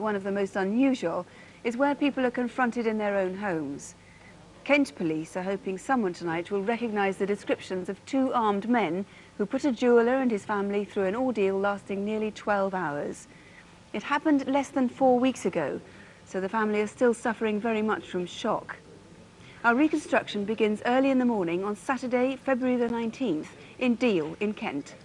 one of the most unusual, is where people are confronted in their own homes. Kent police are hoping someone tonight will recognise the descriptions of two armed men who put a jeweller and his family through an ordeal lasting nearly 12 hours. It happened less than 4 weeks ago, so the family are still suffering very much from shock. Our reconstruction begins early in the morning on Saturday, February the 19th, in Deal in Kent.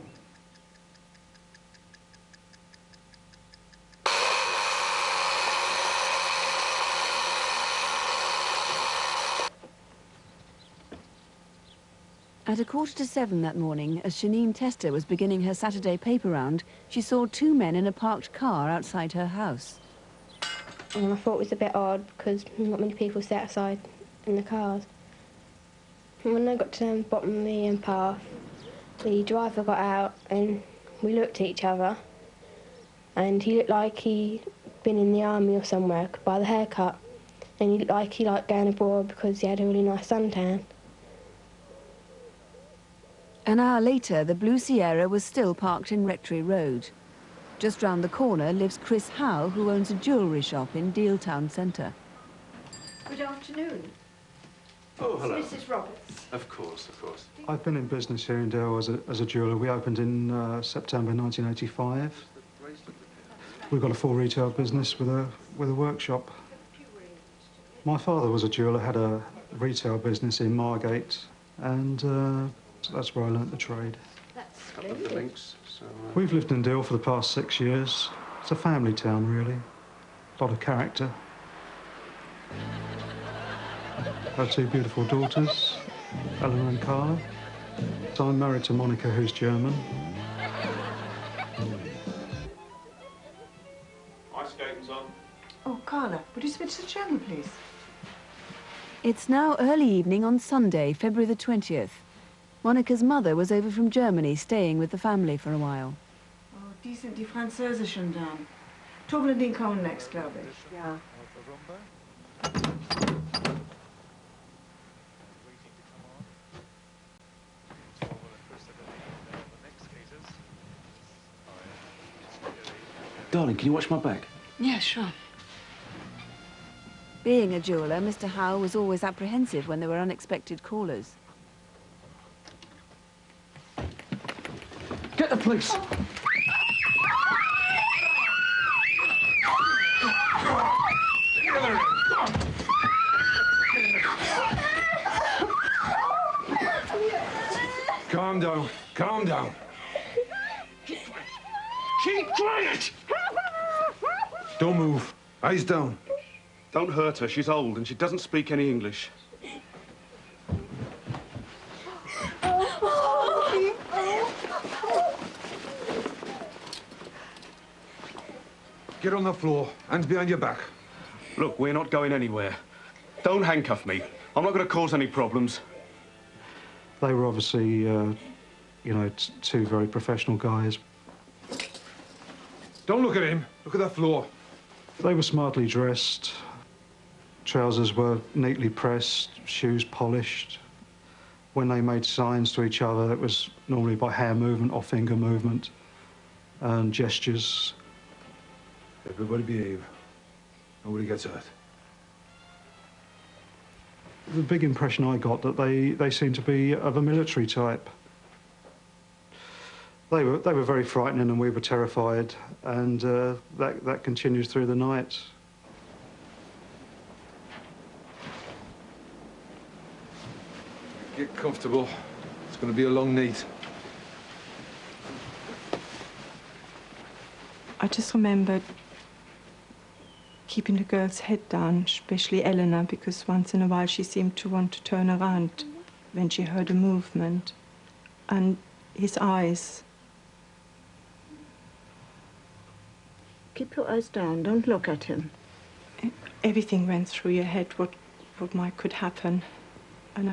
At 7:15 that morning, as Shanine Tester was beginning her Saturday paper round, she saw two men in a parked car outside her house. And I thought it was a bit odd because not many people sit outside in the cars. And when I got to the bottom of the path, the driver got out and we looked at each other, and he looked like he'd been in the army or somewhere by the haircut, and he looked like he liked going abroad because he had a really nice suntan. An hour later, the Blue Sierra was still parked in Rectory Road. Just round the corner lives Chris Howe, who owns a jewellery shop in Deal Town Centre. Good afternoon. Oh, hello. It's Mrs. Roberts. Of course, of course. I've been in business here in Deal as a jeweller. We opened in September 1985. We've got a full retail business with a workshop. My father was a jeweller, had a retail business in Margate, and that's where I learnt the trade. That's A couple of the links. So, We've lived in Deal for the past 6 years. It's a family town, really. A lot of character. Our two beautiful daughters, Eleanor and Carla. So I'm married to Monica, who's German. my skating's on. Oh, Carla, would you switch to German, please? It's now early evening on Sunday, February the 20th. Monica's mother was over from Germany, staying with the family for a while. Oh, die sind die Französischen dann. Tobin und Dean kommen next, glaube ich. Ja. Darling, can you watch my back? Yeah, sure. Being a jeweller, Mr. Howe was always apprehensive when there were unexpected callers. Get the police! Calm down. Calm down. Keep quiet! Don't move. Eyes down. Don't hurt her. She's old and she doesn't speak any English. Get on the floor. Hands behind your back. Look, we're not going anywhere. Don't handcuff me. I'm not going to cause any problems. They were obviously, you know, two very professional guys. Don't look at him. Look at the floor. They were smartly dressed. Trousers were neatly pressed, shoes polished. When they made signs to each other, it was normally by hand movement or finger movement and gestures. Everybody behave. Nobody gets hurt. The big impression I got that they seemed to be of a military type. They were very frightening and we were terrified, and that continued through the night. Get comfortable. It's going to be a long night. I just remembered keeping the girl's head down, especially Eleanor, because once in a while she seemed to want to turn around when she heard a movement. And his eyes. Keep your eyes down. Don't look at him. Everything went through your head, what could happen. And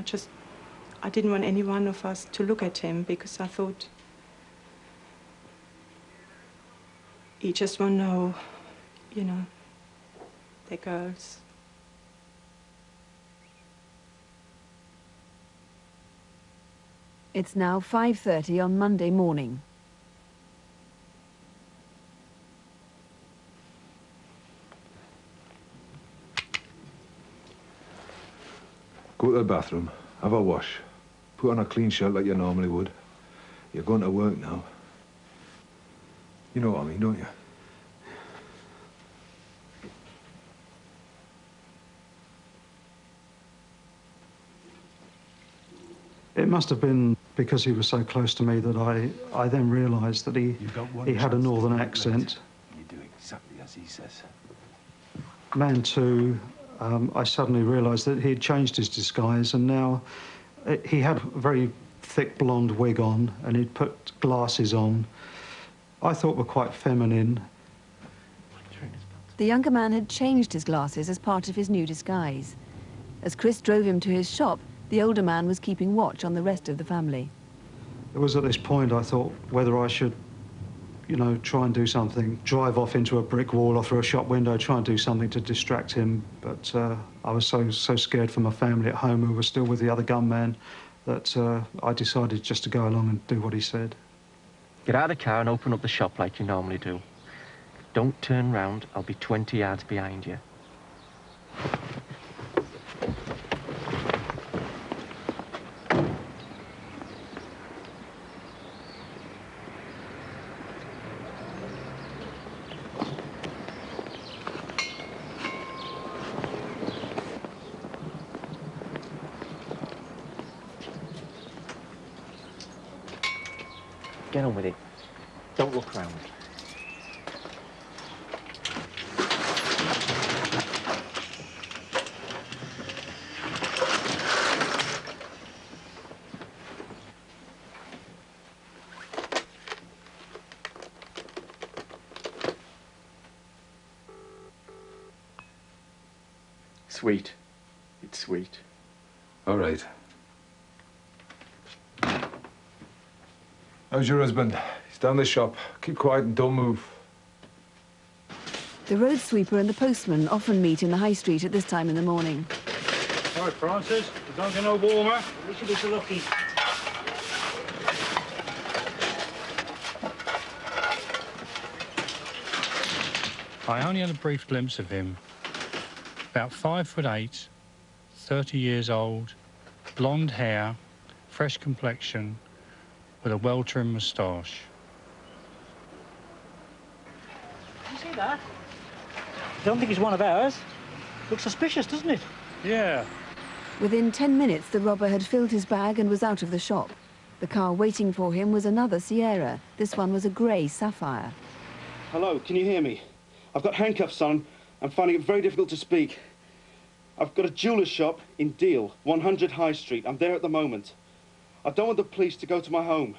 I didn't want any one of us to look at him because I thought he just won't know, you know, they're girls. It's now 5:30 on Monday morning. Go to the bathroom, have a wash, put on a clean shirt like you normally would. You're going to work now. You know what I mean, don't you? It must have been because he was so close to me that I then realised that he had a northern accent. You do exactly as he says. Man 2, I suddenly realised that he had changed his disguise, and now he had a very thick blonde wig on and he'd put glasses on. I thought were quite feminine. The younger man had changed his glasses as part of his new disguise. As Chris drove him to his shop, the older man was keeping watch on the rest of the family. It was at this point I thought whether I should, you know, try and do something, drive off into a brick wall or through a shop window, try and do something to distract him. But I was so scared for my family at home who were still with the other gunman that I decided just to go along and do what he said. Get out of the car and open up the shop like you normally do. Don't turn round, I'll be 20 yards behind you. Get on with it. Don't look round. Sweet. It's sweet. All right. How's your husband? He's down the shop. Keep quiet and don't move. The road sweeper and the postman often meet in the high street at this time in the morning. All right, Francis, you don't get no warmer. We should be so lucky. I only had a brief glimpse of him. About 5'8", 30 years old, blonde hair, fresh complexion, with a well-trimmed moustache. You see that? Don't think he's one of ours. Looks suspicious, doesn't it? Yeah. Within 10 minutes, the robber had filled his bag and was out of the shop. The car waiting for him was another Sierra. This one was a grey Sapphire. Hello, can you hear me? I've got handcuffs on. I'm finding it very difficult to speak. I've got a jeweller's shop in Deal, 100 High Street. I'm there at the moment. I don't want the police to go to my home.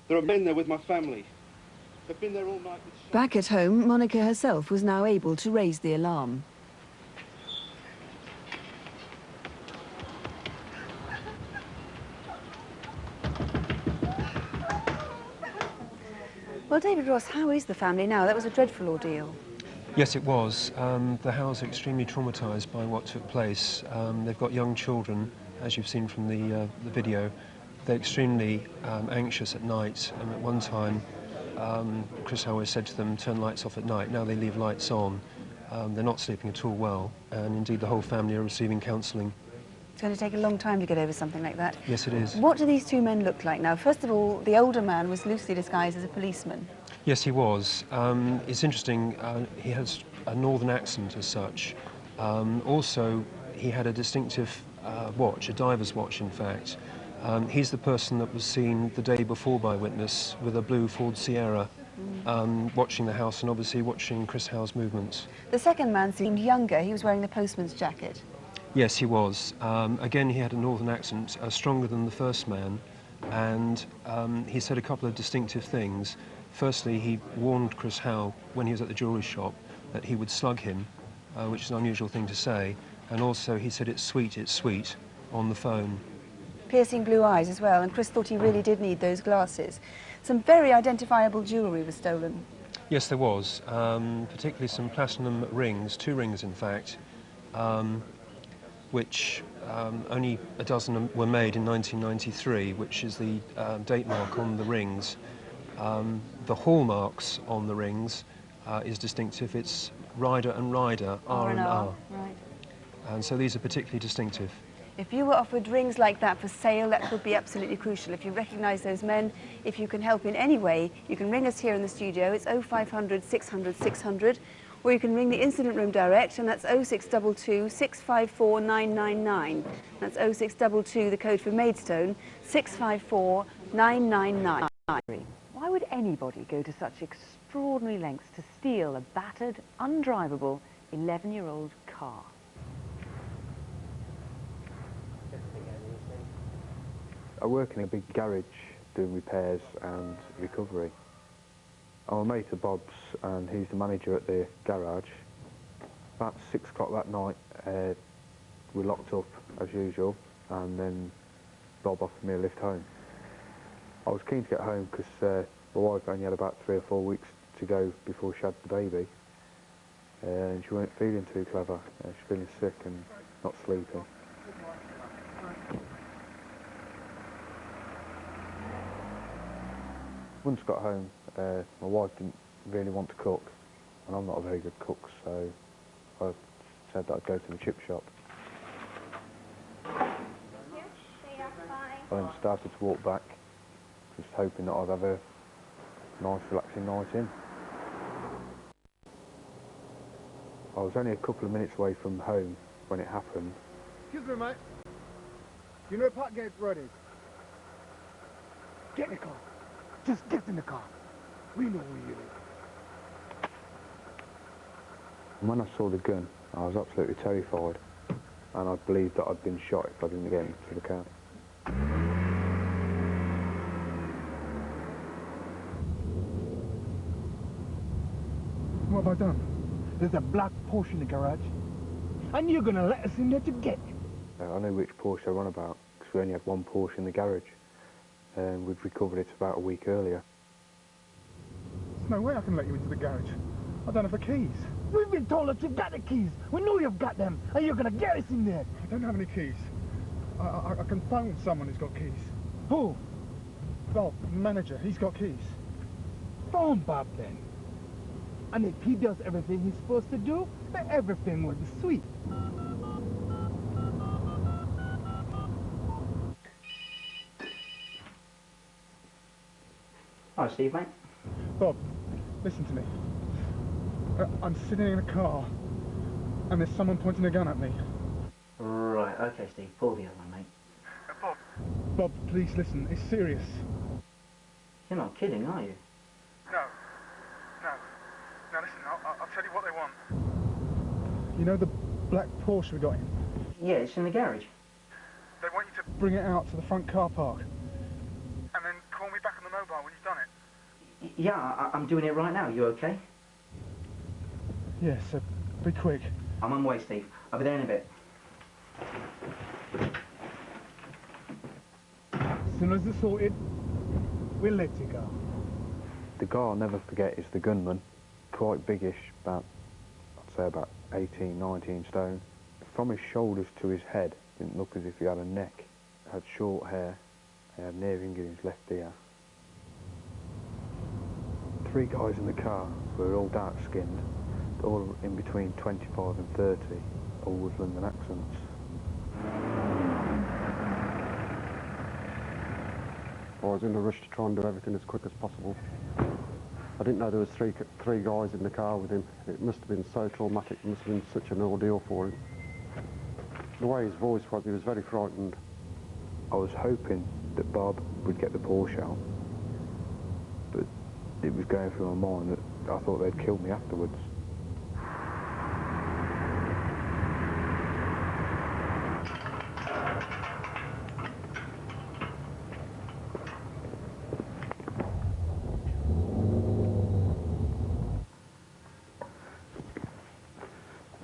There are men there with my family. They've been there all night with... Back at home, Monica herself was now able to raise the alarm. Well, David Ross, how is the family now? That was a dreadful ordeal. Yes, it was. The Howes are extremely traumatised by what took place. They've got young children, as you've seen from the video. They're extremely anxious at night, and at one time Chris Howes said to them, turn lights off at night. Now they leave lights on. They're not sleeping at all well, and indeed the whole family are receiving counselling. It's going to take a long time to get over something like that. Yes, it is. What do these two men look like now? First of all, the older man was loosely disguised as a policeman. Yes, he was. It's interesting, he has a northern accent as such. Also, he had a distinctive watch, a diver's watch in fact. He's the person that was seen the day before by witness with a blue Ford Sierra, watching the house and obviously watching Chris Howes' movements. The second man seemed younger. He was wearing the postman's jacket. Yes, he was. Again, he had a northern accent, stronger than the first man, and he said a couple of distinctive things. Firstly, he warned Chris Howes when he was at the jewellery shop that he would slug him, which is an unusual thing to say, and also he said it's sweet, on the phone. Piercing blue eyes as well, and Chris thought he really did need those glasses. Some very identifiable jewellery was stolen. Yes, there was, particularly some platinum rings, 2 rings in fact, which only a dozen were made in 1993, which is the date mark on the rings. The hallmarks on the rings is distinctive. It's Rider and Rider, R and R. Right. And so these are particularly distinctive. If you were offered rings like that for sale, that would be absolutely crucial. If you recognise those men, if you can help in any way, you can ring us here in the studio. It's 0500 600 600, or you can ring the incident room direct, and that's 0622 654 999. That's 0622, the code for Maidstone, 654 999. Why would anybody go to such extraordinary lengths to steal a battered, undrivable 11-year-old car? I work in a big garage doing repairs and recovery. I'm a mate of Bob's and he's the manager at the garage. About 6 o'clock that night we locked up as usual, and then Bob offered me a lift home. I was keen to get home because my wife only had about 3 or 4 weeks to go before she had the baby, and she weren't feeling too clever. She's feeling sick and not sleeping. Once I got home, my wife didn't really want to cook, and I'm not a very good cook, so I said that I'd go to the chip shop. I then started to walk back, just hoping that I'd have a nice relaxing night in. I was only a couple of minutes away from home when it happened. Excuse me, mate. You know park gate's ready. Get in the car. Just get in the car. We know who you live. When I saw the gun, I was absolutely terrified, and I believed that I'd been shot if I didn't get into the car. What have I done? There's a black Porsche in the garage, and you're gonna let us in there to get it. I know which Porsche they're on about, because we only had one Porsche in the garage, and we'd recovered it about a week earlier. There's no way I can let you into the garage. I don't have the keys. We've been told that you've got the keys. We know you've got them, and you're gonna get us in there. I don't have any keys. I can phone someone who's got keys. Who? Bob, manager. He's got keys. Phone Bob then. And if he does everything he's supposed to do, then everything will be sweet. Hi, Steve, mate. Bob, listen to me. I'm sitting in a car, and there's someone pointing a gun at me. Right, okay, Steve, pull the other one, mate. Bob, please listen. It's serious. You're not kidding, are you? No. Now listen, I'll tell you what they want. You know the black Porsche we got in? Yeah, it's in the garage. They want you to bring it out to the front car park, and then call me back on the mobile when you've done it. Yeah, I'm doing it right now. You okay? Yeah, so be quick. I'm on my way, Steve. I'll be there in a bit. As soon as it's sorted, we'll let you go. The guy I'll never forget is the gunman. Quite biggish, I'd say about 18, 19 stone. From his shoulders to his head, didn't look as if he had a neck. He had short hair, he had an earring in his left ear. 3 guys in the car were all dark-skinned, all in between 25 and 30, all with London accents. I was in a rush to try and do everything as quick as possible. I didn't know there was three guys in the car with him. It must have been so traumatic, it must have been such an ordeal for him. The way his voice was, he was very frightened. I was hoping that Bob would get the Porsche out, but it was going through my mind that I thought they'd kill me afterwards.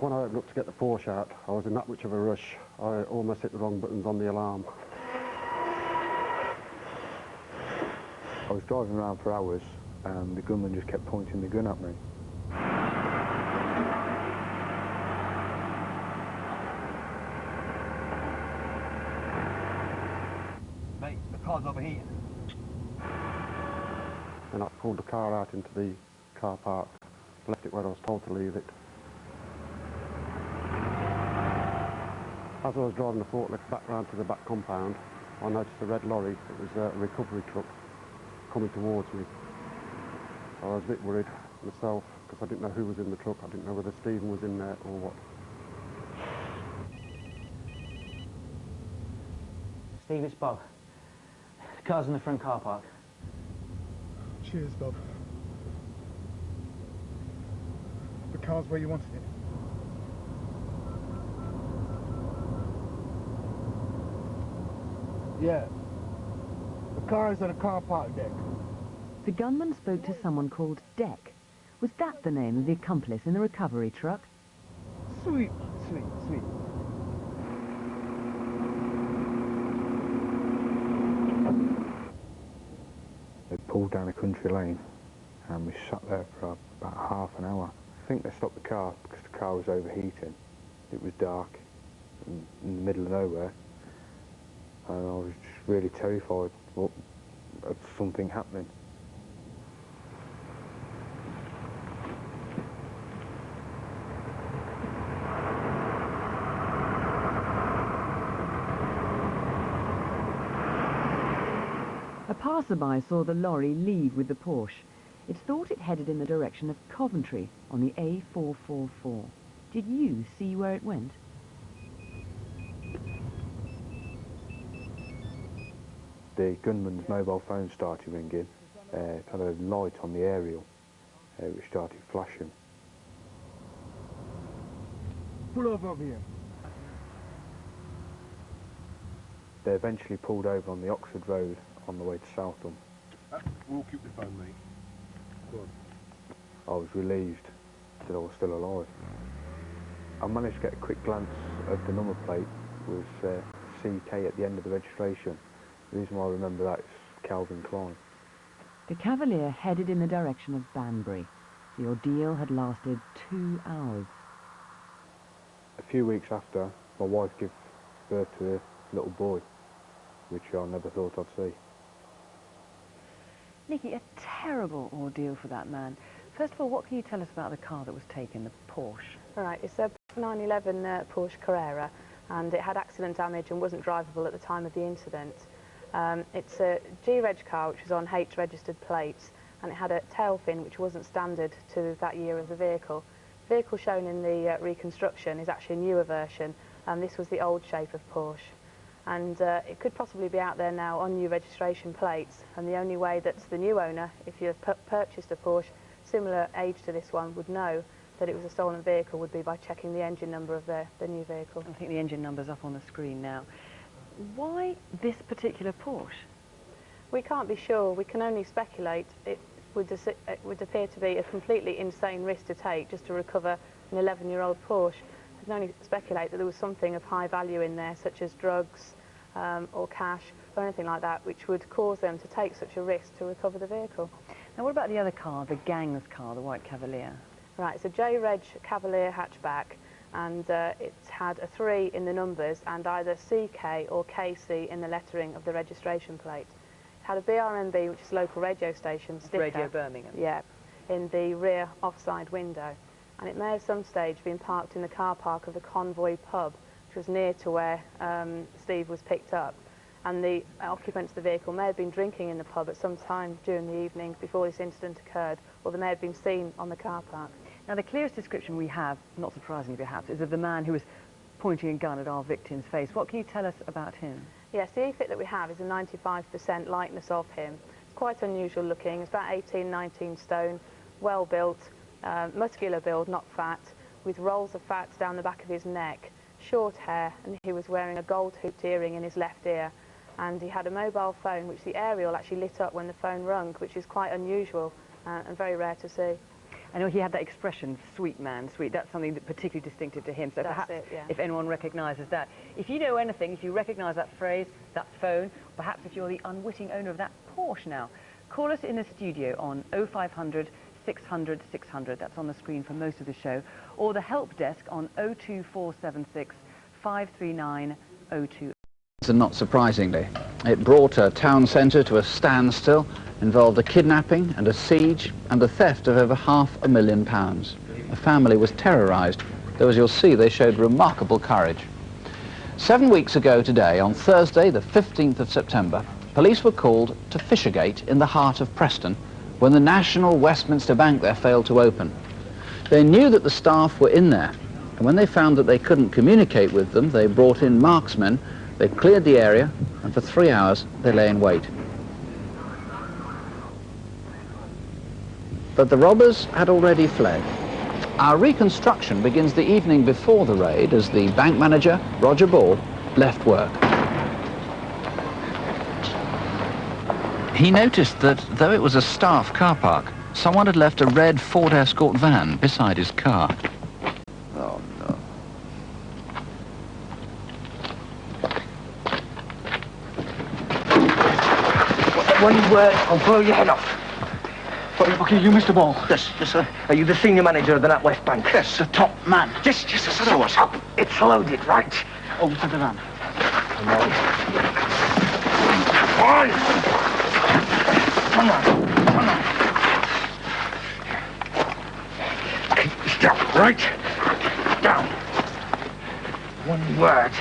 When I looked to get the Porsche out, I was in that much of a rush, I almost hit the wrong buttons on the alarm. I was driving around for hours and the gunman just kept pointing the gun at me. Mate, the car's over here. And I pulled the car out into the car park, left it where I was told to leave it. As I was driving the forklift back round to the back compound, I noticed a red lorry. It was a recovery truck coming towards me. I was a bit worried myself because I didn't know who was in the truck. I didn't know whether Stephen was in there or what. Steve, it's Bob. The car's in the front car park. Cheers, Bob. The car's where you wanted it. Yeah. The car is on a car park deck. The gunman spoke to someone called Deck. Was that the name of the accomplice in the recovery truck? Sweet, sweet, sweet. They pulled down a country lane and we sat there for about half an hour. I think they stopped the car because the car was overheating. It was dark in the middle of nowhere and I was just really terrified of something happening. A passerby saw the lorry leave with the Porsche. It's thought it headed in the direction of Coventry on the A444. Did you see where it went? The gunman's mobile phone started ringing. It had a light on the aerial which started flashing. Pull over here. They eventually pulled over on the Oxford Road on the way to Southam. We'll keep the phone, mate. Go on. I was relieved that I was still alive. I managed to get a quick glance of the number plate. It was CK at the end of the registration. The reason why I remember that is Calvin Klein. The Cavalier headed in the direction of Banbury. The ordeal had lasted 2 hours. A few weeks after, my wife gave birth to a little boy, which I never thought I'd see. Nikki, a terrible ordeal for that man. First of all, what can you tell us about the car that was taken, the Porsche? Right, it's a 911 Porsche Carrera, and it had accident damage and wasn't drivable at the time of the incident. It's a G-Reg car which was on H-registered plates, and it had a tail fin which wasn't standard to that year of the vehicle. The vehicle shown in the reconstruction is actually a newer version, and this was the old shape of Porsche. And it could possibly be out there now on new registration plates, and the only way that the new owner, if you've purchased a Porsche similar age to this one, would know that it was a stolen vehicle would be by checking the engine number of the new vehicle. I think the engine number's up on the screen now. Why this particular Porsche? We can't be sure. We can only speculate. It would appear to be a completely insane risk to take just to recover an 11-year-old Porsche. We can only speculate that there was something of high value in there, such as drugs or cash or anything like that, which would cause them to take such a risk to recover the vehicle. Now, what about the other car, the gang's car, the white Cavalier? Right, it's a J-Reg Cavalier hatchback, and it had a 3 in the numbers and either CK or KC in the lettering of the registration plate. It had a BRMB, which is a local radio station, sticker. Radio Birmingham. Yeah, in the rear offside window. And it may have some stage been parked in the car park of the Convoy pub, which was near to where Steve was picked up. And the occupants of the vehicle may have been drinking in the pub at some time during the evening before this incident occurred, or they may have been seen on the car park. Now, the clearest description we have, not surprisingly perhaps, is of the man who was pointing a gun at our victim's face. What can you tell us about him? Yes, the e-fit that we have is a 95% likeness of him. It's quite unusual looking. It's about 18, 19 stone, well built, muscular build, not fat, with rolls of fat down the back of his neck, short hair, and he was wearing a gold hooped earring in his left ear. And he had a mobile phone, which the aerial actually lit up when the phone rung, which is quite unusual and very rare to see. I know he had that expression, sweet man, sweet. That's something that particularly distinctive to him. So That's perhaps it, yeah. if anyone recognises that. If you know anything, if you recognise that phrase, that phone, perhaps if you're the unwitting owner of that Porsche now, call us in the studio on 0500 600 600. That's on the screen for most of the show. Or the help desk on 02476 539 020. And not surprisingly, it brought a town centre to a standstill, involved a kidnapping and a siege and the theft of over £500,000. The family was terrorised, though as you'll see they showed remarkable courage. 7 weeks ago today, on Thursday, the 15th of September, police were called to Fishergate in the heart of Preston when the National Westminster Bank there failed to open. They knew that the staff were in there, and when they found that they couldn't communicate with them, they brought in marksmen, they cleared the area, and for 3 hours they lay in wait. But the robbers had already fled. Our reconstruction begins the evening before the raid as the bank manager, Roger Ball, left work. He noticed that, though it was a staff car park, someone had left a red Ford Escort van beside his car. Oh, no. One word, I'll blow your head off. What the fuck are you, Mr. Ball? Yes, sir. Are you the senior manager of the NatWest Bank? Yes, the top man. Yes, sir. So what's up? It's loaded, right? Over to the van. Come on. Stop, right? Down. One word.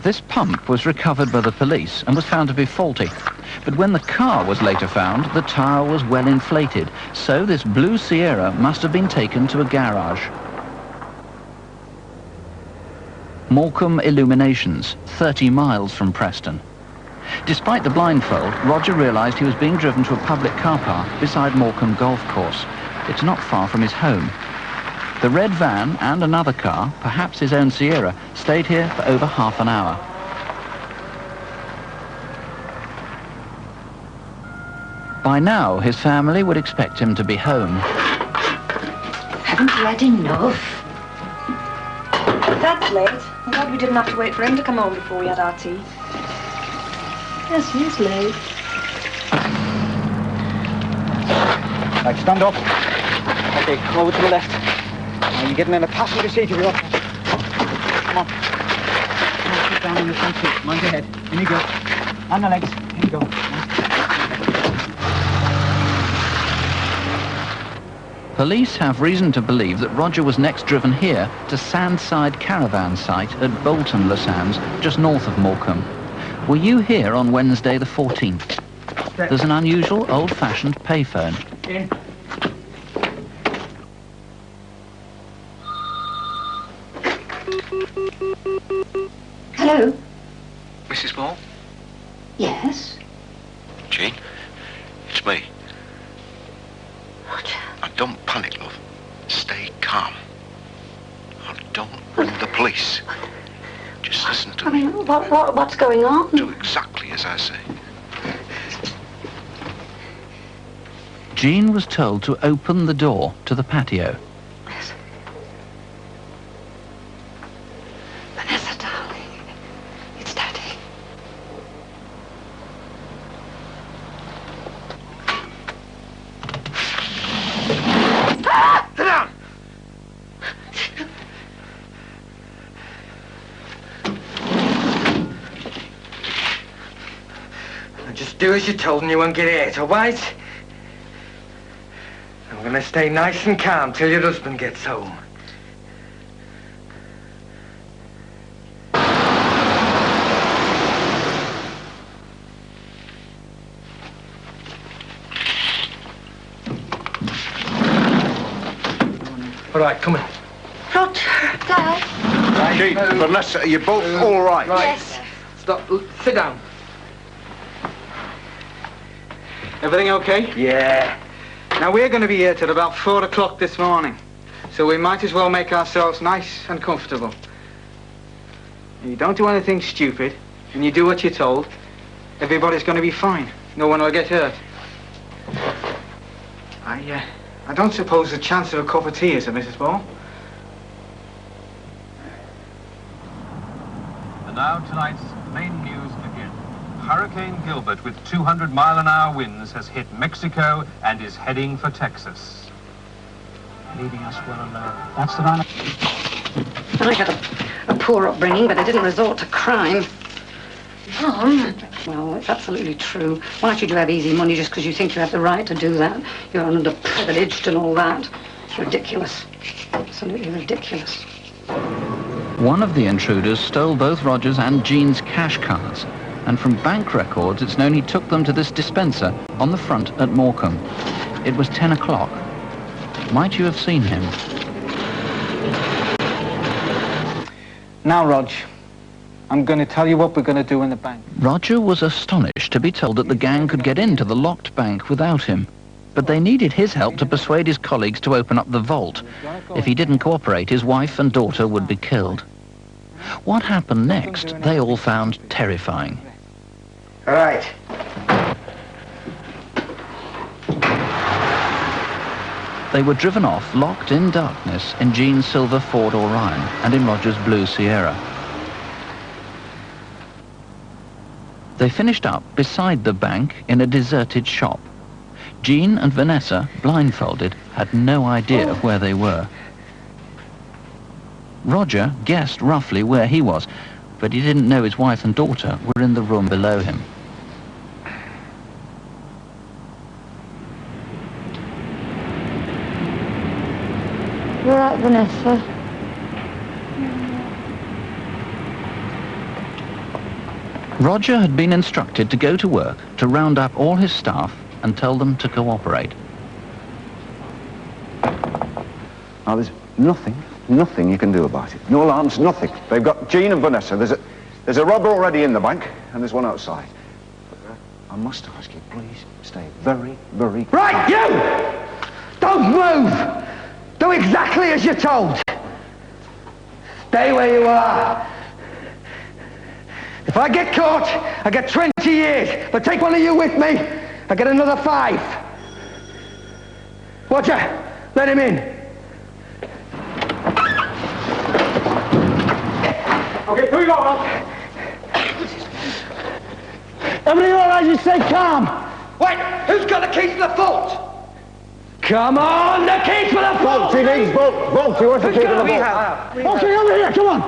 This pump was recovered by the police and was found to be faulty. But when the car was later found, the tyre was well inflated, so this blue Sierra must have been taken to a garage. Morecambe Illuminations, 30 miles from Preston. Despite the blindfold, Roger realised he was being driven to a public car park beside Morecambe Golf Course. It's not far from his home. The red van and another car, perhaps his own Sierra, stayed here for over half an hour. By now, his family would expect him to be home. Haven't you had enough? Dad's late. I'm glad we didn't have to wait for him to come home before we had our tea. Yes, he is late. Right, stand up. Okay, over to the left. Now you're getting in the passenger seat if you're up. Come on. Come on, sit down in the front seat. Mind your head. In you go. On the legs. In you go. Police have reason to believe that Roger was next driven here to Sandside Caravan site at Bolton-le-Sands, just north of Morecambe. Were you here on Wednesday the 14th? There's an unusual old-fashioned payphone. In. Hello? Mrs. Ball? Yes? Jean, it's me. Now, don't panic, love. Stay calm. Now, don't ring the police. Just listen to me. What's going on? Do exactly as I say. Jean was told to open the door to the patio. Vanessa, darling. It's Daddy. Sit down! Now just do as you're told and you won't get hurt, all right? I'm gonna stay nice and calm till your husband gets home. All right, come in. Roger, Dad. Jean, Vanessa, are you both all right? Yes. Stop. Sit down. Everything okay? Yeah. Now, we're going to be here till about 4 o'clock this morning, so we might as well make ourselves nice and comfortable. You don't do anything stupid, and you do what you're told, everybody's going to be fine. No one will get hurt. I don't suppose the chance of a cup of tea is there, Mrs. Ball? And now tonight's main news begins. Hurricane Gilbert, with 200-mile-an-hour winds, has hit Mexico and is heading for Texas. Leaving us well alone. That's the man. I had a poor upbringing, but I didn't resort to crime. Mom? Well, it's absolutely true. Why should you have easy money just because you think you have the right to do that? You're underprivileged and all that. It's ridiculous. Absolutely ridiculous. One of the intruders stole both Roger's and Jean's cash cards, and from bank records it's known he took them to this dispenser on the front at Morecambe. It was 10 o'clock. Might you have seen him? Now, Rog, I'm going to tell you what we're going to do in the bank. Roger was astonished to be told that the gang could get into the locked bank without him. But they needed his help to persuade his colleagues to open up the vault. If he didn't cooperate, his wife and daughter would be killed. What happened next, they all found terrifying. All right. They were driven off, locked in darkness, in Jean's silver Ford Orion and in Roger's blue Sierra. They finished up beside the bank in a deserted shop. Jean and Vanessa, blindfolded, had no idea where they were. Roger guessed roughly where he was, but he didn't know his wife and daughter were in the room below him. You're right, Vanessa. Roger had been instructed to go to work to round up all his staff and tell them to cooperate. Now, there's nothing you can do about it. No alarms, nothing. They've got Jean and Vanessa. There's a robber already in the bank, and there's one outside. But, I must ask you, please stay very, very... Right, you! Don't move! Do exactly as you're told. Stay where you are. If I get caught, I get 20 years. But take one of you with me, I get another 5. Roger, let him in. Okay, here we go, Rob. Everything all right? You say calm. Wait, who's got the keys to the vault? Come on, the keys for the vault! Vault, he needs vault. Vault, he wants the key to the vault. Okay, over here, come on.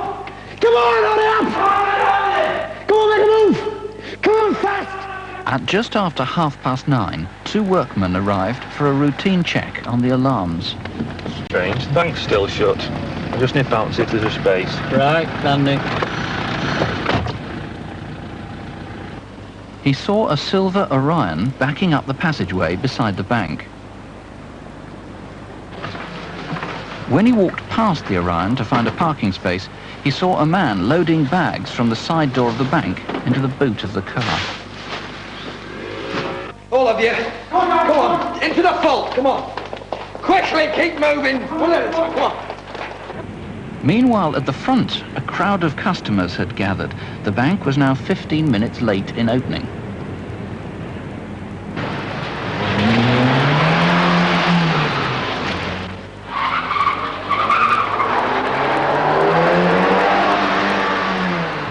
Come on, hurry up! Come on, make a move! Come on, fast! At just after 9:30, 2 workmen arrived for a routine check on the alarms. Strange, the bank's still shut. I'll just nip out and see if there's a space. Right, landing. He saw a silver Orion backing up the passageway beside the bank. When he walked past the Orion to find a parking space, he saw a man loading bags from the side door of the bank into the boot of the car. All of you, come on, into the vault, come on. Quickly, keep moving. One at a time, come on. Meanwhile, at the front, a crowd of customers had gathered. The bank was now 15 minutes late in opening.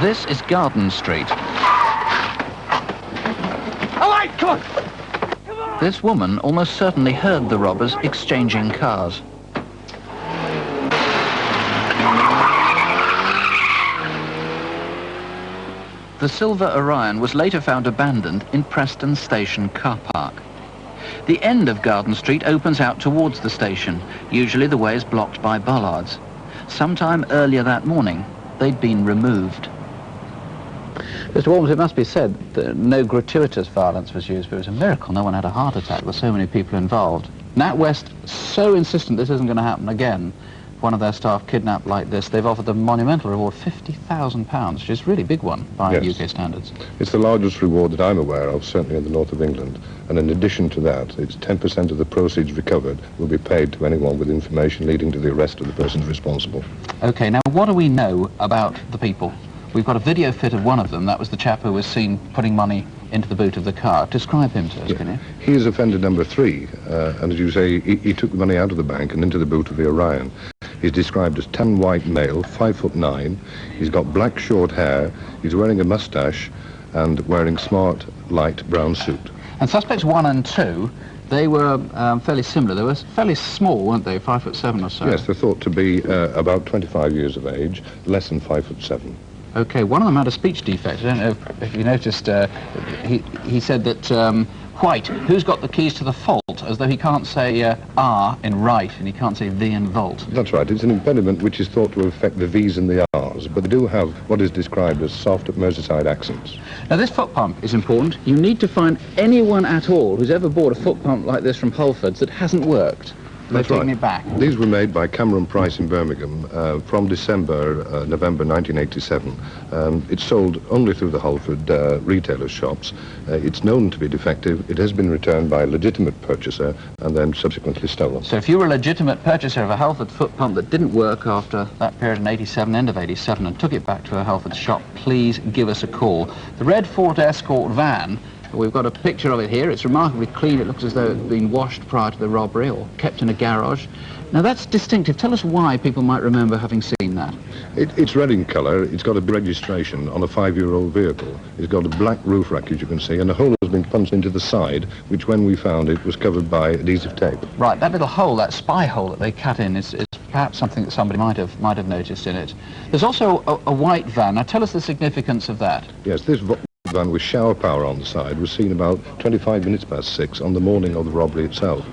This is Garden Street. All right, come on. This woman almost certainly heard the robbers exchanging cars. The silver Orion was later found abandoned in Preston Station car park. The end of Garden Street opens out towards the station. Usually the way is blocked by bollards. Sometime earlier that morning, they'd been removed. Mr. Walms, it must be said that no gratuitous violence was used, but it was a miracle no one had a heart attack with so many people involved. NatWest so insistent this isn't going to happen again. One of their staff kidnapped like this, they've offered the monumental reward, £50,000, which is a really big one by UK standards. It's the largest reward that I'm aware of, certainly in the north of England. And in addition to that, it's 10% of the proceeds recovered will be paid to anyone with information leading to the arrest of the persons responsible. OK, now what do we know about the people? We've got a video fit of one of them. That was the chap who was seen putting money into the boot of the car. Describe him to us, can you? He is offender number 3, and as you say, he took the money out of the bank and into the boot of the Orion. He's described as tan white male, 5'9". He's got black short hair. He's wearing a moustache and wearing smart light brown suit. And suspects 1 and 2, they were fairly similar. They were fairly small, weren't they? 5'7" or so. Yes, they're thought to be about 25 years of age, less than 5'7". OK, one of them had a speech defect. I don't know if you noticed, he said that White, who's got the keys to the fault, as though he can't say R in right and he can't say V in vault. That's right. It's an impediment which is thought to affect the V's and the R's, but they do have what is described as soft Merseyside accents. Now this foot pump is important. You need to find anyone at all who's ever bought a foot pump like this from Holford's that hasn't worked. They've taken it back. These were made by Cameron Price in Birmingham from November 1987. It's sold only through the Holford retailer shops. It's known to be defective. It has been returned by a legitimate purchaser and then subsequently stolen. So if you were a legitimate purchaser of a Holford foot pump that didn't work after that period in 87, end of 87, and took it back to a Holford shop, please give us a call. The red Ford Escort van, we've got a picture of it here. It's remarkably clean. It looks as though it had been washed prior to the robbery or kept in a garage. Now that's distinctive. Tell us why people might remember having seen that. It's red in colour. It's got a registration on a 5-year-old vehicle. It's got a black roof rack, as you can see, and a hole has been punched into the side, which when we found it was covered by adhesive tape. Right, that little hole, that spy hole that they cut in is perhaps something that somebody might have noticed in it. There's also a white van. Now tell us the significance of that. Yes, this van with shower power on the side was seen about 25 minutes past 6 on the morning of the robbery itself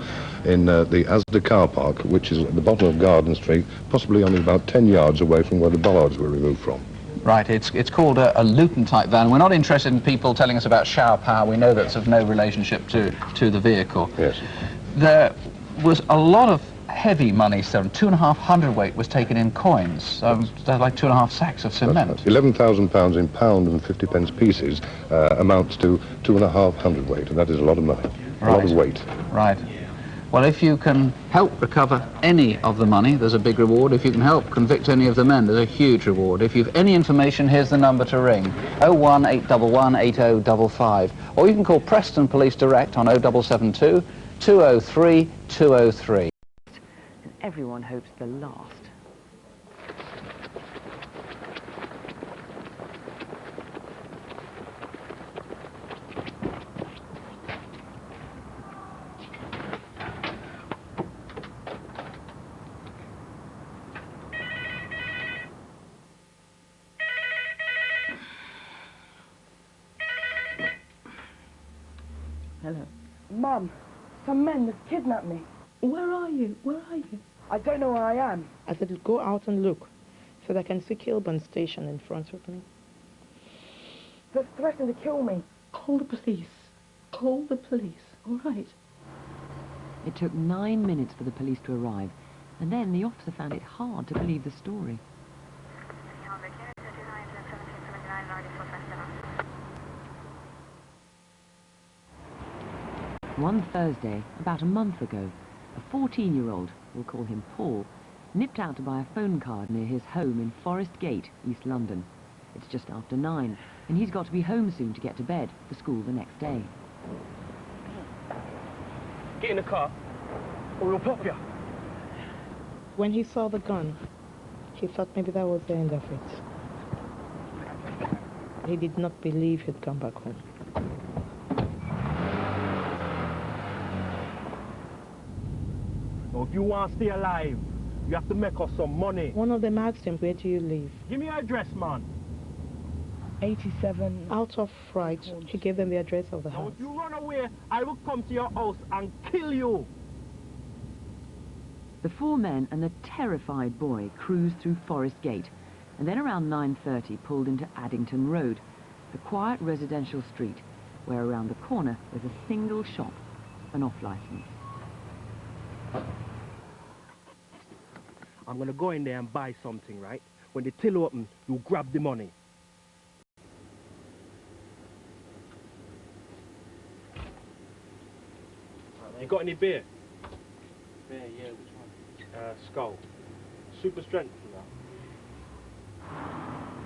in the Asda car park, which is at the bottom of Garden Street, possibly only about 10 yards away from where the bollards were removed from. Right, it's called a Luton type van. We're not interested in people telling us about shower power. We know that's of no relationship to the vehicle. Yes. There was a lot of heavy money stolen. 2.5 hundredweight was taken in coins. They're like 2.5 sacks of cement. £11,000 in pound and 50p pieces amounts to 2.5 hundredweight, and that is a lot of money, a lot of weight. Right. Well, if you can help recover any of the money, there's a big reward. If you can help convict any of the men, there's a huge reward. If you've any information, here's the number to ring: 01811 8055. Or you can call Preston Police Direct on 0772 203 203. And everyone hopes the last. Hello. Mum, some men have kidnapped me. Where are you? Where are you? I don't know where I am. I said go out and look, so that I can see Kilburn Station in front of me. They're threatening to kill me. Call the police. Call the police, all right? It took 9 minutes for the police to arrive, and then the officer found it hard to believe the story. One Thursday, about a month ago, a 14-year-old, we'll call him Paul, nipped out to buy a phone card near his home in Forest Gate, East London. It's just after 9, and he's got to be home soon to get to bed for school the next day. Get in the car, or we'll pop you. When he saw the gun, he thought maybe that was the end of it. He did not believe he'd come back home. Well, if you want to stay alive, you have to make us some money. One of them asked him, where do you live? Give me your address, man. 87. Out of fright, he gave them the address of the house. If you run away, I will come to your house and kill you. The 4 men and the terrified boy cruised through Forest Gate, and then around 9:30 pulled into Addington Road, the quiet residential street, where around the corner there's a single shop, an off-licence. I'm going to go in there and buy something, right? When the till opens, you grab the money. You got any beer? Beer, yeah, which one? Skull. Super strength for that.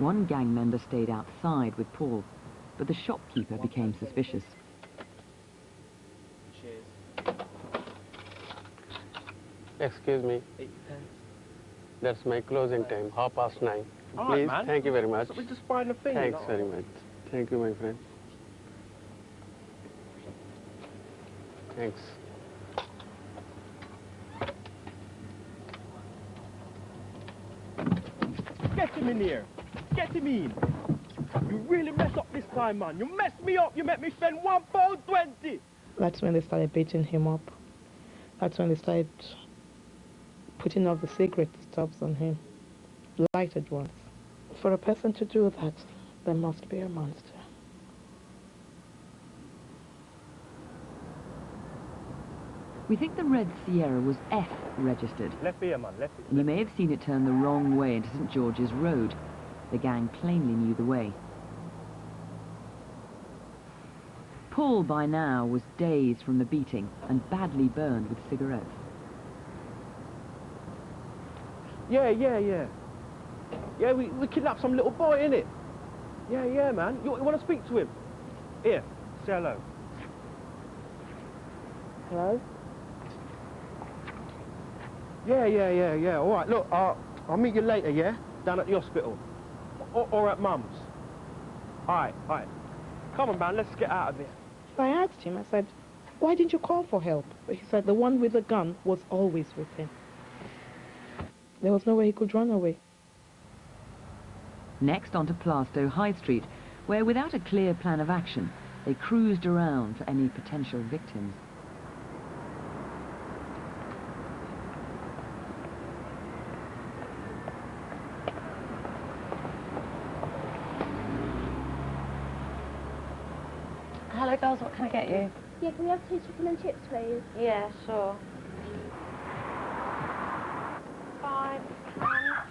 One gang member stayed outside with Paul, but the shopkeeper became suspicious. Cheers. Excuse me. 8 pence. That's my closing time, 9:30. All Please, right, man. thank you very much. So we just find a thing. Thanks very much. Thank you, my friend. Thanks. Get him in here. Get him in. You really mess up this time, man. You messed me up. You made me spend £1.20. That's when they started beating him up. That's when they started putting off the cigarette stubs on him, lighted ones. For a person to do that, there must be a monster. We think the Red Sierra was F registered. Left here, man, left here. And you may have seen it turn the wrong way into St George's Road. The gang plainly knew the way. Paul, by now, was dazed from the beating and badly burned with cigarettes. Yeah. Yeah, we kidnapped some little boy, innit? Yeah, man. You want to speak to him? Here, say hello. Hello? Yeah. All right, look, I'll meet you later, yeah? Down at the hospital. Or at Mum's. All right. Come on, man, let's get out of here. I asked him, I said, why didn't you call for help? He said the one with the gun was always with him. There was no way he could run away. Next onto Plaistow High Street, where without a clear plan of action, they cruised around for any potential victims. Hello girls, what can I get you? Yeah, can we have 2 chicken and chips, please? Yeah, sure. Fine.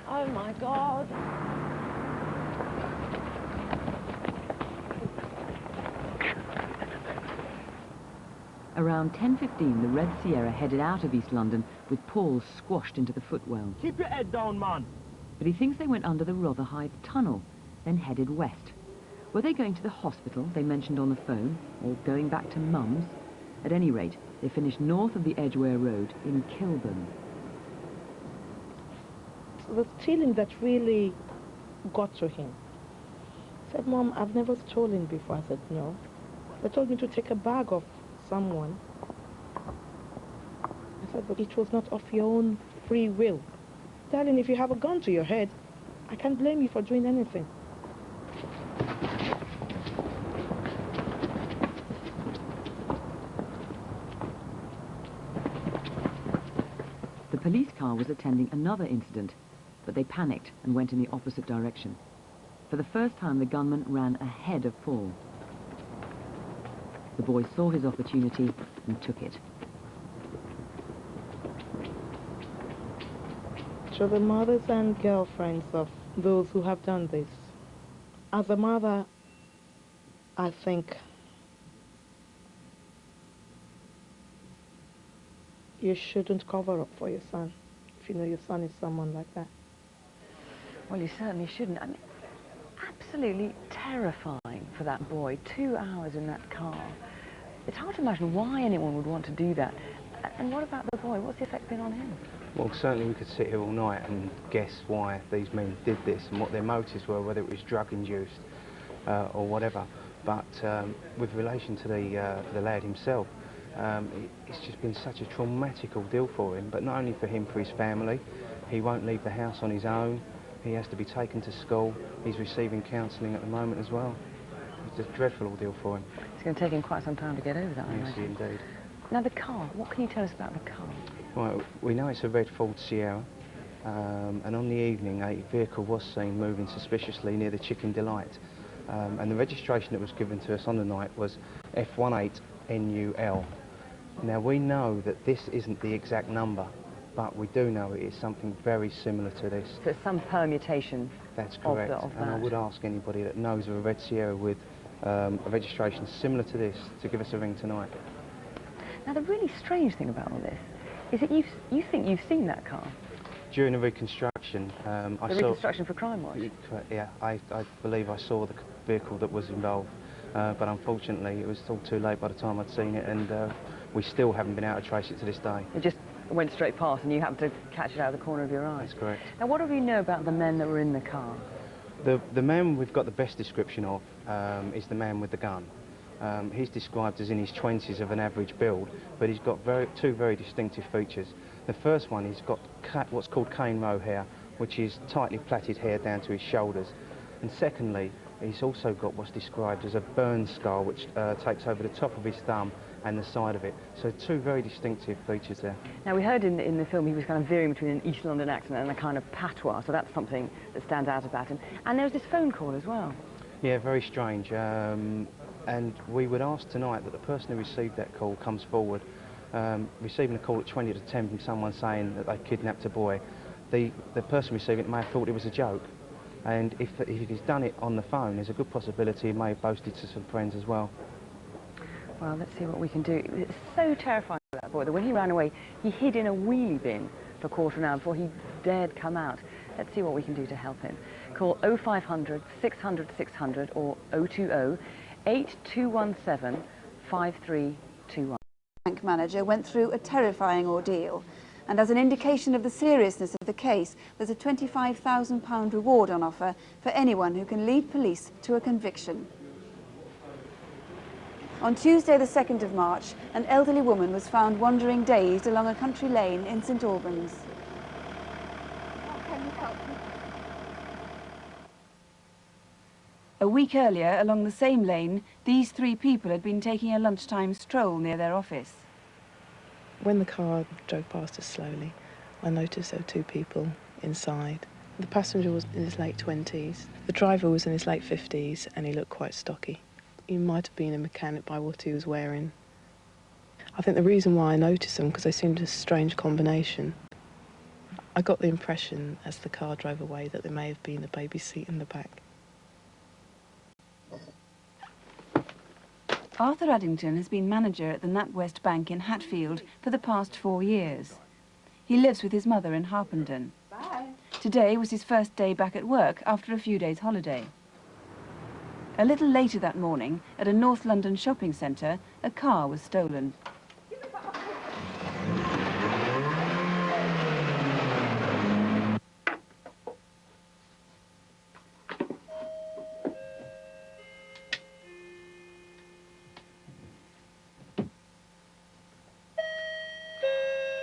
Oh my God. Around 10:15, the Red Sierra headed out of East London with Paul squashed into the footwell. Keep your head down, man. But he thinks they went under the Rotherhithe Tunnel, then headed west. Were they going to the hospital they mentioned on the phone, or going back to Mum's? At any rate, they finished north of the Edgware Road in Kilburn. The stealing that really got to him. He said, Mom, I've never stolen before. I said, no. They told me to take a bag off someone. I said, but it was not of your own free will. Darling, if you have a gun to your head, I can't blame you for doing anything. The police car was attending another incident, but they panicked and went in the opposite direction. For the first time, the gunman ran ahead of Paul. The boy saw his opportunity and took it. To the mothers and girlfriends of those who have done this, as a mother, I think you shouldn't cover up for your son if you know your son is someone like that. Well, you certainly shouldn't. I mean, absolutely terrifying for that boy. 2 hours in that car. It's hard to imagine why anyone would want to do that. And what about the boy? What's the effect been on him? Well, certainly we could sit here all night and guess why these men did this and what their motives were, whether it was drug-induced or whatever. But with relation to the lad himself, it's just been such a traumatic ordeal for him, but not only for him, for his family. He won't leave the house on his own. He has to be taken to school. He's receiving counselling at the moment as well. It's a dreadful ordeal for him. It's going to take him quite some time to get over that, I Yes, imagine. indeed. Now, the car. What can you tell us about the car? Right, we know it's a red Ford Sierra, and on the evening a vehicle was seen moving suspiciously near the Chicken Delight, and the registration that was given to us on the night was F18NUL. Now we know that this isn't the exact number, but we do know it is something very similar to this. So it's some permutation. That's correct, of and I that. would ask anybody that knows of a red Sierra with a registration similar to this to give us a ring tonight. Now, the really strange thing about all this is that you think you've seen that car. During the reconstruction, I saw... reconstruction for Crimewatch? Yeah, I believe I saw the vehicle that was involved, but unfortunately it was all too late by the time I'd seen it, and we still haven't been able to trace it to this day. It just went straight past and you happened to catch it out of the corner of your eye? That's correct. Now, what do we know about the men that were in the car? The man we've got the best description of is the man with the gun. He's described as in his 20s of an average build, but he's got two very distinctive features. The first one, he's got what's called cane row hair, which is tightly plaited hair down to his shoulders. And secondly, he's also got what's described as a burn scar, which takes over the top of his thumb and the side of it. So two very distinctive features there. Now, we heard in the film he was kind of veering between an East London accent and a kind of patois, so that's something that stands out about him. And there was this phone call as well. Yeah, very strange. And we would ask tonight that the person who received that call comes forward, receiving a call at 20 to 10 from someone saying that they kidnapped a boy. The person receiving it may have thought it was a joke. And if he's done it on the phone, there's a good possibility he may have boasted to some friends as well. Well, let's see what we can do. It's so terrifying for that boy that when he ran away, he hid in a wheelie bin for a quarter of an hour before he dared come out. Let's see what we can do to help him. Call 0500 600 600 or 020 8217 5321. Bank manager went through a terrifying ordeal. And as an indication of the seriousness of the case, there's a £25,000 reward on offer for anyone who can lead police to a conviction. On Tuesday the 2nd of March, an elderly woman was found wandering dazed along a country lane in St Albans. A week earlier, along the same lane, these three people had been taking a lunchtime stroll near their office. When the car drove past us slowly, I noticed there were two people inside. The passenger was in his late 20s. The driver was in his late 50s and he looked quite stocky. He might have been a mechanic by what he was wearing. I think the reason why I noticed them because they seemed a strange combination. I got the impression as the car drove away that there may have been a baby seat in the back. Arthur Addington has been manager at the NatWest Bank in Hatfield for the past 4 years. He lives with his mother in Harpenden. Bye. Today was his first day back at work after a few days' holiday. A little later that morning, at a North London shopping centre, a car was stolen.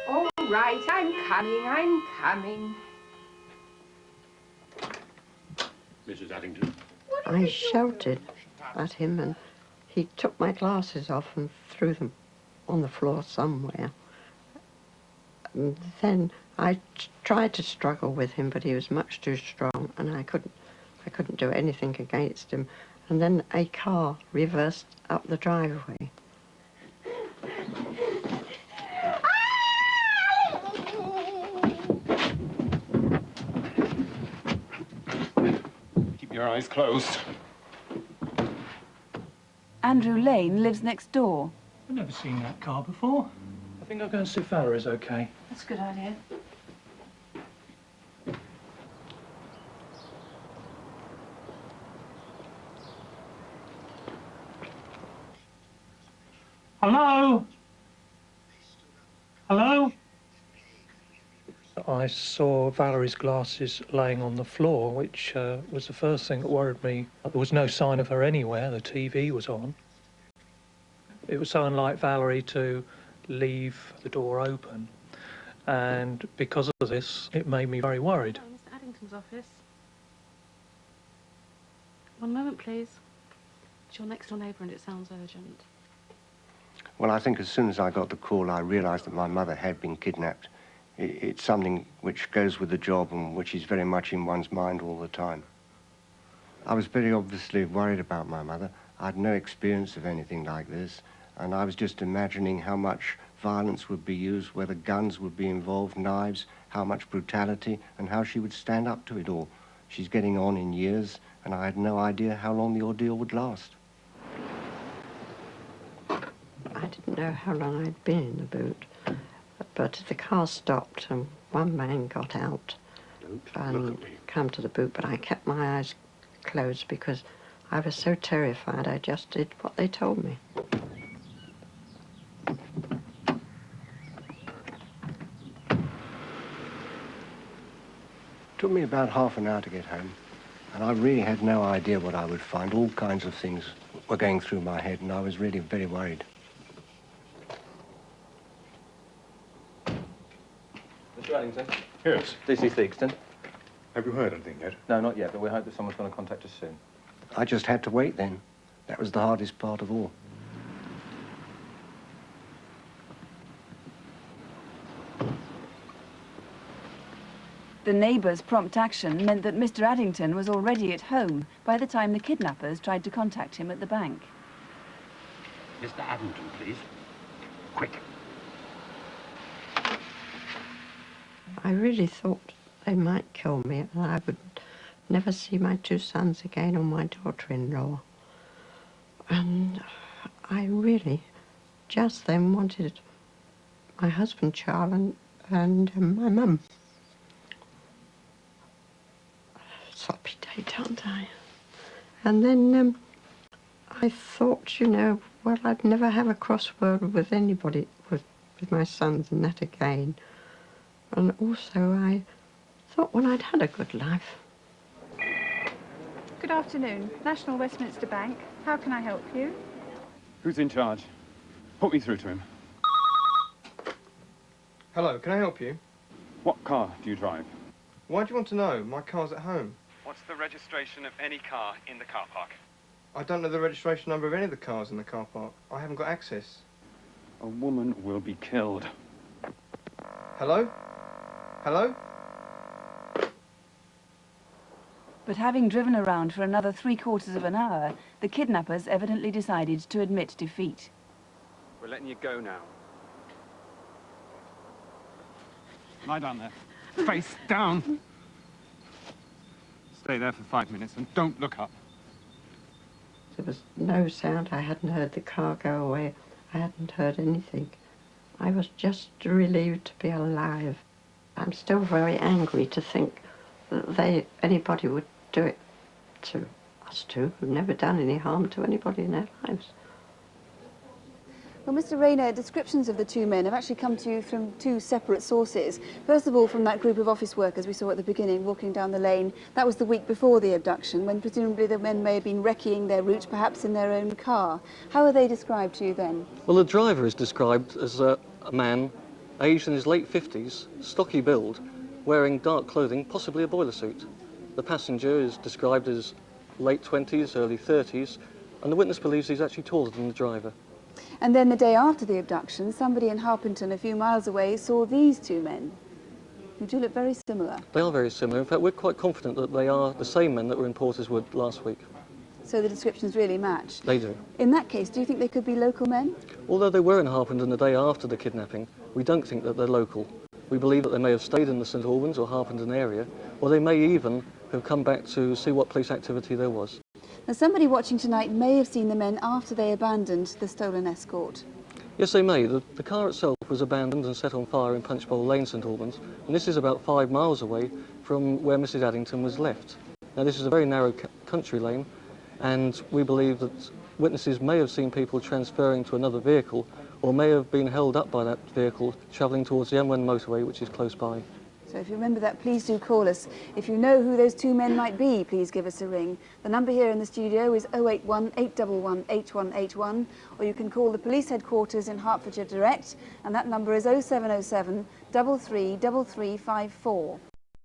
All right, I'm coming. Mrs. Addington. I shouted at him and he took my glasses off and threw them on the floor somewhere. And then I tried to struggle with him, but he was much too strong and I couldn't do anything against him. And then a car reversed up the driveway. Your eyes closed. Andrew Lane lives next door. I've never seen that car before. I think I'll go and see if Valerie is okay. That's a good idea. Hello? Hello? I saw Valerie's glasses laying on the floor, which was the first thing that worried me. There was no sign of her anywhere. The TV was on. It was so unlike Valerie to leave the door open. And because of this, it made me very worried. Mr. Addington's office. One moment, please. It's your next door neighbour and it sounds urgent. Well, I think as soon as I got the call, I realised that my mother had been kidnapped. It's something which goes with the job and which is very much in one's mind all the time. I was very obviously worried about my mother. I had no experience of anything like this, and I was just imagining how much violence would be used, whether guns would be involved, knives, how much brutality, and how she would stand up to it all. She's getting on in years, and I had no idea how long the ordeal would last. I didn't know how long I'd been in the boot. But the car stopped and one man got out and come to the boot, but I kept my eyes closed because I was so terrified I just did what they told me. It took me about half an hour to get home, and I really had no idea what I would find. All kinds of things were going through my head, and I was really very worried. Mr. Addington? Yes? DC Theakston. Have you heard anything yet? No, not yet, but we hope that someone's going to contact us soon. I just had to wait then. That was the hardest part of all. The neighbours' prompt action meant that Mr. Addington was already at home by the time the kidnappers tried to contact him at the bank. Mr. Addington, please. Quick. I really thought they might kill me and I would never see my 2 sons again or my daughter-in-law. And I really just then wanted my husband, Charles, and my mum. Sloppy date, aren't I? And then I thought, you know, well, I'd never have a crossword with anybody, with my sons and that again. And also I thought, well, I'd had a good life. Good afternoon. National Westminster Bank. How can I help you? Who's in charge? Put me through to him. Hello, can I help you? What car do you drive? Why do you want to know? My car's at home. What's the registration of any car in the car park? I don't know the registration number of any of the cars in the car park. I haven't got access. A woman will be killed. Hello? Hello? But having driven around for another 3/4 of an hour, the kidnappers evidently decided to admit defeat. We're letting you go now. Lie down there. Face down. Stay there for 5 minutes and don't look up. There was no sound. I hadn't heard the car go away. I hadn't heard anything. I was just relieved to be alive. I'm still very angry to think that anybody would do it to us two, who've never done any harm to anybody in their lives. Well, Mr. Rayner, descriptions of the 2 men have actually come to you from 2 separate sources. First of all, from that group of office workers we saw at the beginning walking down the lane. That was the week before the abduction, when presumably the men may have been recceing their route, perhaps in their own car. How are they described to you then? Well, the driver is described as a man aged in his late 50s, stocky build, wearing dark clothing, possibly a boiler suit. The passenger is described as late 20s, early 30s, and the witness believes he's actually taller than the driver. And then the day after the abduction, somebody in Harpington, a few miles away, saw these 2 men, who do look very similar. They are very similar. In fact, we're quite confident that they are the same men that were in Porterswood last week. So the descriptions really match. They do. In that case, do you think they could be local men? Although they were in Harpington the day after the kidnapping, we don't think that they're local. We believe that they may have stayed in the St Albans or Harpington area, or they may even have come back to see what police activity there was. Now, somebody watching tonight may have seen the men after they abandoned the stolen escort. Yes, they may. The car itself was abandoned and set on fire in Punchbowl Lane, St Albans, and this is about 5 miles away from where Mrs Addington was left. Now, this is a very narrow country lane, and we believe that witnesses may have seen people transferring to another vehicle, or may have been held up by that vehicle travelling towards the M1 motorway, which is close by. So if you remember that, please do call us. If you know who those 2 men might be, please give us a ring. The number here in the studio is 081 811 8181, or you can call the police headquarters in Hertfordshire direct, and that number is 0707 333354.